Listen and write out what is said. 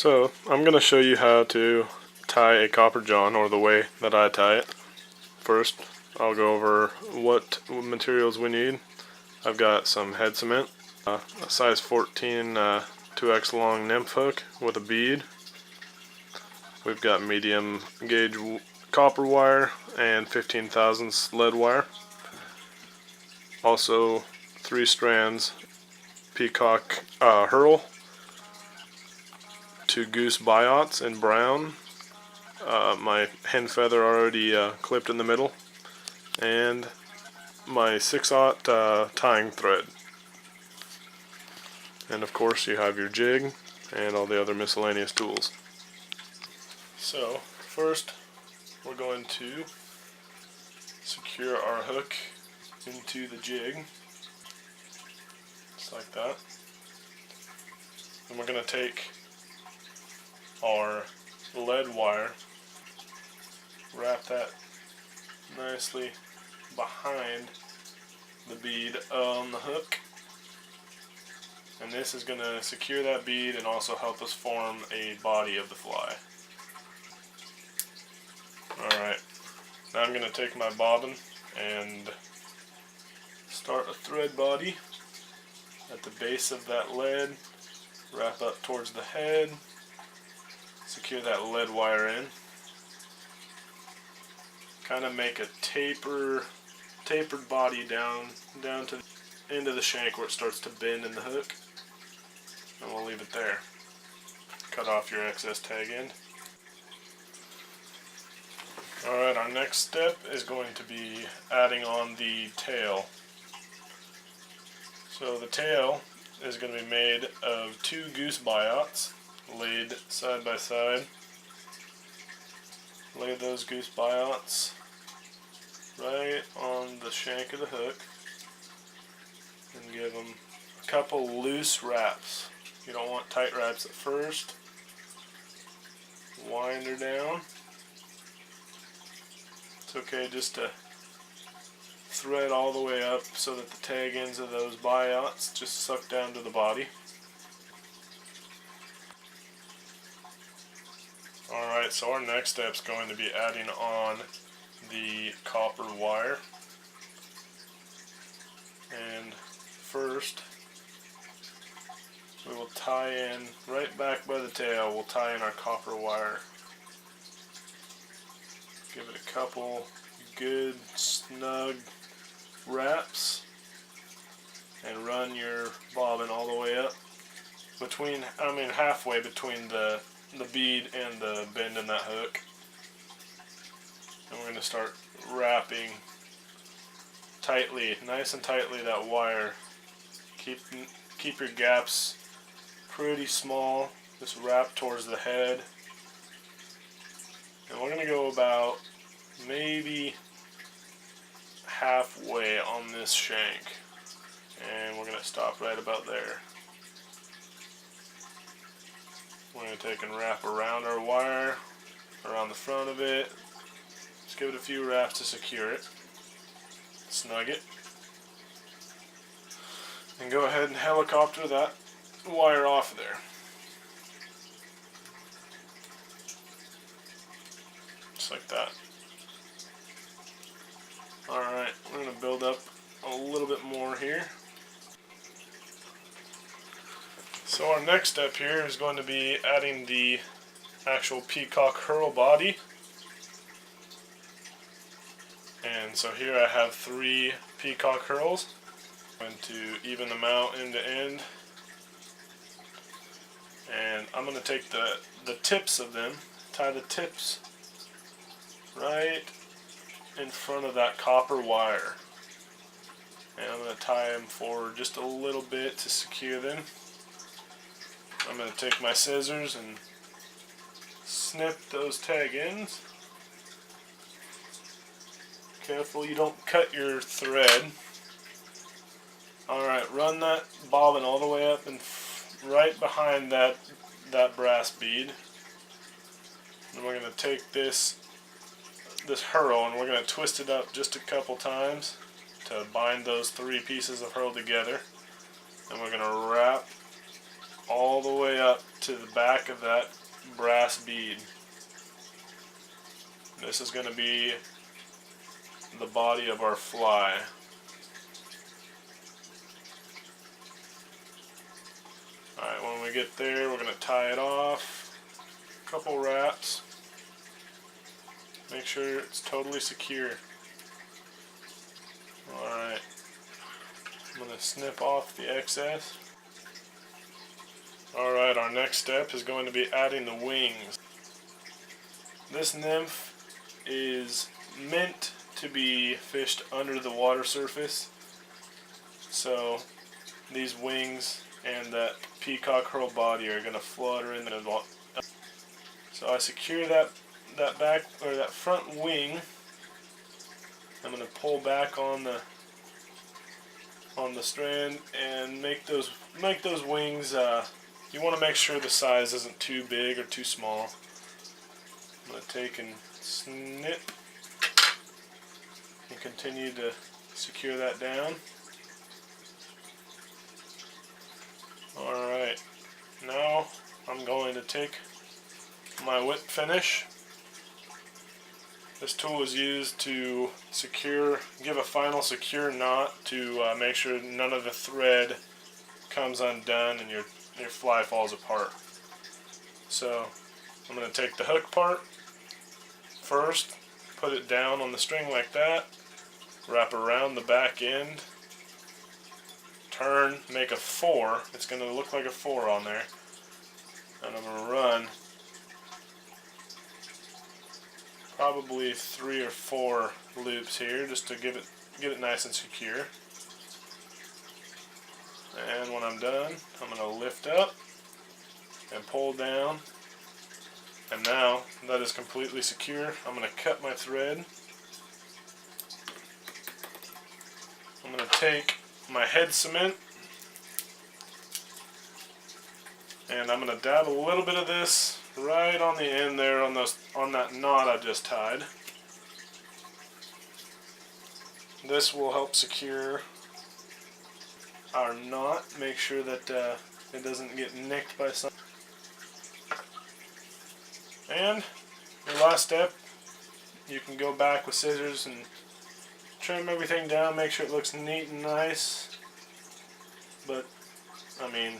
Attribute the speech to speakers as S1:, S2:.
S1: So I'm going to show you how to tie a copper john, or the way that I tie it. First, I'll go over what materials we need. I've got some head cement, a size 14 2x long nymph hook with a bead. We've got medium gauge copper wire and 15 thousandths lead wire. Also 3 strands peacock herl, 2 goose biots in brown, my hen feather already clipped in the middle, and my 6/0 tying thread. And of course you have your jig and all the other miscellaneous tools. So first we're going to secure our hook into the jig, just like that. And we're going to take our lead wire, wrap that nicely behind the bead on the hook, and this is going to secure that bead and also help us form a body of the fly. Alright, now I'm going to take my bobbin and start a thread body at the base of that lead, wrap up towards the head, secure that lead wire in, kind of make a tapered body down to the end of the shank where it starts to bend in the hook, and we'll leave it there. Cut off your excess tag end. Alright, our next step is going to be adding on the tail. So the tail is going to be made of 2 goose biots laid side by side. Lay those goose biots right on the shank of the hook and give them a couple loose wraps. You don't want tight wraps at first. Wind her down. It's okay just to thread all the way up so that the tag ends of those biots just suck down to the body. Alright, so our next step is going to be adding on the copper wire. And first, we will tie in, right back by the tail, we'll tie in our copper wire. Give it a couple good snug wraps and run your bobbin all the way up halfway between the bead and the bend in that hook. And we're going to start wrapping tightly, nice and tightly, that wire. Keep your gaps pretty small. Just wrap towards the head. And we're going to go about maybe halfway on this shank. And we're going to stop right about there. We're going to take and wrap around our wire, around the front of it. Just give it a few wraps to secure it. Snug it. And go ahead and helicopter that wire off there. Just like that. Alright, we're going to build up a little bit more here. So our next step here is going to be adding the actual peacock herl body. And so here I have 3 peacock herls. I'm going to even them out end to end. And I'm going to take the tips of them, tie the tips right in front of that copper wire. And I'm going to tie them forward just a little bit to secure them. I'm going to take my scissors and snip those tag ends. Careful you don't cut your thread. Alright, run that bobbin all the way up and right behind that brass bead. And we're going to take this herl and we're going to twist it up just a couple times to bind those 3 pieces of herl together. And we're going to wrap all the way up to the back of that brass bead. This is going to be the body of our fly. Alright, when we get there, we're going to tie it off. A couple wraps. Make sure it's totally secure. Alright, I'm going to snip off the excess. Alright, our next step is going to be adding the wings. This nymph is meant to be fished under the water surface, so these wings and that peacock herl body are going to flutter in the water. So I secure that back or that front wing. I'm going to pull back on the strand and make those wings. You want to make sure the size isn't too big or too small. I'm going to take and snip and continue to secure that down. Alright, now I'm going to take my whip finish. This tool is used to give a final secure knot to make sure none of the thread comes undone and your fly falls apart. So I'm going to take the hook part first, put it down on the string like that, wrap around the back end, turn, make a 4. It's going to look like a 4 on there, and I'm going to run probably 3 or 4 loops here just to get it nice and secure. And when I'm done, I'm going to lift up and pull down. And now that is completely secure, I'm going to cut my thread. I'm going to take my head cement and I'm going to dab a little bit of this right on the end there on that knot I just tied. This will help secure our knot, make sure that it doesn't get nicked by something. And your last step, you can go back with scissors and trim everything down, make sure it looks neat and nice. But I mean,